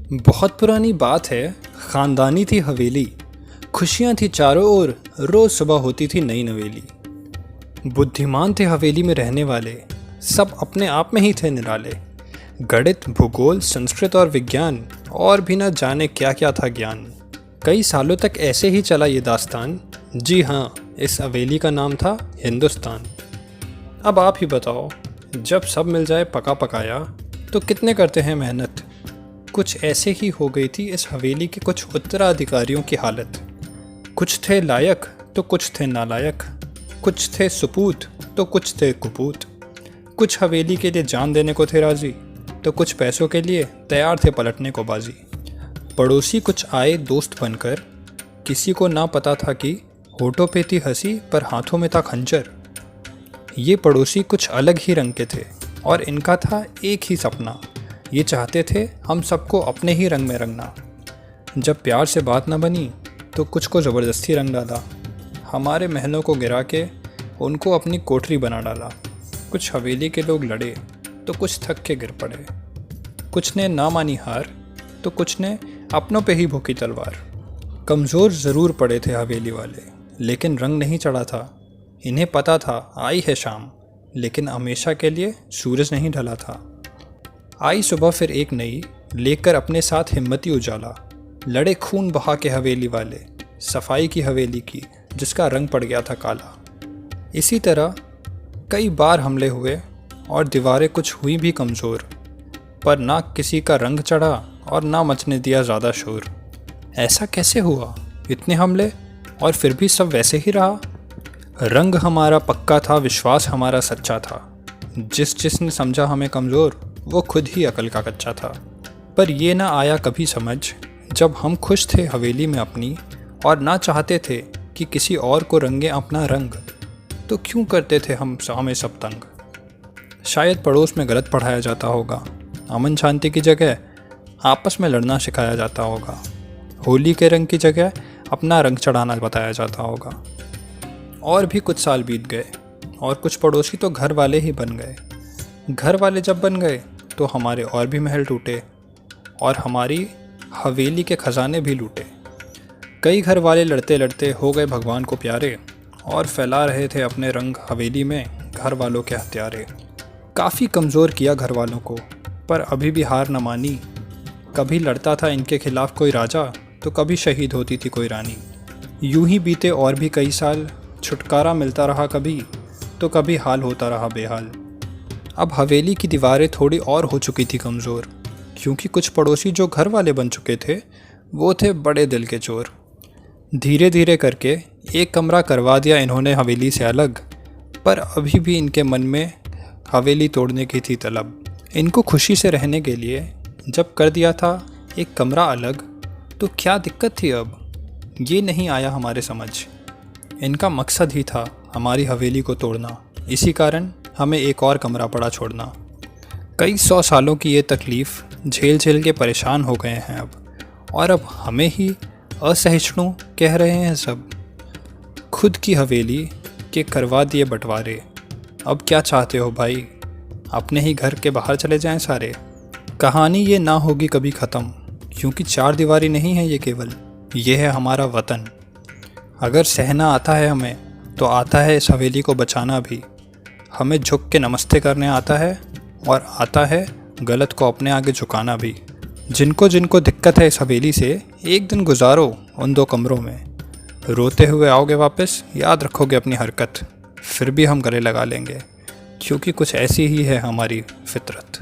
बहुत पुरानी बात है, ख़ानदानी थी हवेली। खुशियाँ थी चारों ओर, रोज़ सुबह होती थी नई नवेली। बुद्धिमान थे हवेली में रहने वाले, सब अपने आप में ही थे निराले। गणित, भूगोल, संस्कृत और विज्ञान, और भी न जाने क्या क्या था ज्ञान। कई सालों तक ऐसे ही चला ये दास्तान। जी हाँ, इस हवेली का नाम था हिंदुस्तान। अब आप ही बताओ, जब सब मिल जाए पका पकाया, तो कितने करते हैं मेहनत। कुछ ऐसे ही हो गई थी इस हवेली के कुछ उत्तराधिकारियों की हालत। कुछ थे लायक तो कुछ थे नालायक, कुछ थे सुपूत तो कुछ थे कुपूत। कुछ हवेली के लिए जान देने को थे राजी, तो कुछ पैसों के लिए तैयार थे पलटने को बाजी। पड़ोसी कुछ आए दोस्त बनकर, किसी को ना पता था कि होठों पे थी हंसी पर हाथों में था खंजर। ये पड़ोसी कुछ अलग ही रंग के थे और इनका था एक ही सपना। ये चाहते थे हम सबको अपने ही रंग में रंगना। जब प्यार से बात न बनी तो कुछ को ज़बरदस्ती रंग डाला। हमारे महलों को गिरा के उनको अपनी कोठरी बना डाला। कुछ हवेली के लोग लड़े तो कुछ थक के गिर पड़े। कुछ ने ना मानी हार तो कुछ ने अपनों पे ही भोंकी तलवार। कमज़ोर ज़रूर पड़े थे हवेली वाले, लेकिन रंग नहीं चढ़ा था। इन्हें पता था आई है शाम, लेकिन हमेशा के लिए सूरज नहीं ढला था। आई सुबह फिर एक नई, लेकर अपने साथ हिम्मती उजाला। लड़े खून बहा के हवेली वाले, सफाई की हवेली की जिसका रंग पड़ गया था काला। इसी तरह कई बार हमले हुए और दीवारें कुछ हुई भी कमज़ोर, पर ना किसी का रंग चढ़ा और ना मचने दिया ज़्यादा शोर। ऐसा कैसे हुआ, इतने हमले और फिर भी सब वैसे ही रहा। रंग हमारा पक्का था, विश्वास हमारा सच्चा था। जिसने समझा हमें कमज़ोर, वो खुद ही अकल का कच्चा था। पर ये ना आया कभी समझ, जब हम खुश थे हवेली में अपनी और ना चाहते थे कि किसी और को रंगे अपना रंग, तो क्यों करते थे हमें सब तंग। शायद पड़ोस में गलत पढ़ाया जाता होगा, अमन शांति की जगह आपस में लड़ना सिखाया जाता होगा। होली के रंग की जगह अपना रंग चढ़ाना बताया जाता होगा। और भी कुछ साल बीत गए और कुछ पड़ोसी तो घर वाले ही बन गए। घर वाले जब बन गए तो हमारे और भी महल टूटे और हमारी हवेली के ख़जाने भी लूटे। कई घर वाले लड़ते लड़ते हो गए भगवान को प्यारे और फैला रहे थे अपने रंग हवेली में घर वालों के हत्यारे। काफ़ी कमज़ोर किया घर वालों को, पर अभी भी हार न मानी। कभी लड़ता था इनके खिलाफ़ कोई राजा, तो कभी शहीद होती थी कोई रानी। यूं ही बीते और भी कई साल, छुटकारा मिलता रहा कभी, तो कभी हाल होता रहा बेहाल। अब हवेली की दीवारें थोड़ी और हो चुकी थी कमज़ोर, क्योंकि कुछ पड़ोसी जो घर वाले बन चुके थे वो थे बड़े दिल के चोर। धीरे धीरे करके एक कमरा करवा दिया इन्होंने हवेली से अलग, पर अभी भी इनके मन में हवेली तोड़ने की थी तलब। इनको खुशी से रहने के लिए जब कर दिया था एक कमरा अलग, तो क्या दिक्कत थी अब, ये नहीं आया हमारे समझ। इनका मकसद ही था हमारी हवेली को तोड़ना, इसी कारण हमें एक और कमरा पड़ा छोड़ना। कई 100 सालों की ये तकलीफ़ झेल झेल के परेशान हो गए हैं अब, और अब हमें ही असहिष्णु कह रहे हैं सब। खुद की हवेली के करवा दिए बंटवारे, अब क्या चाहते हो भाई, अपने ही घर के बाहर चले जाएं सारे। कहानी ये ना होगी कभी ख़त्म, क्योंकि चार दीवारी नहीं है ये केवल, ये है हमारा वतन। अगर सहना आता है हमें, तो आता है इस हवेली को बचाना भी। हमें झुक के नमस्ते करने आता है, और आता है गलत को अपने आगे झुकाना भी। जिनको जिनको दिक्कत है इस हवेली से, एक दिन गुजारो उन 2 कमरों में। रोते हुए आओगे वापस, याद रखोगे अपनी हरकत, फिर भी हम गले लगा लेंगे, क्योंकि कुछ ऐसी ही है हमारी फितरत।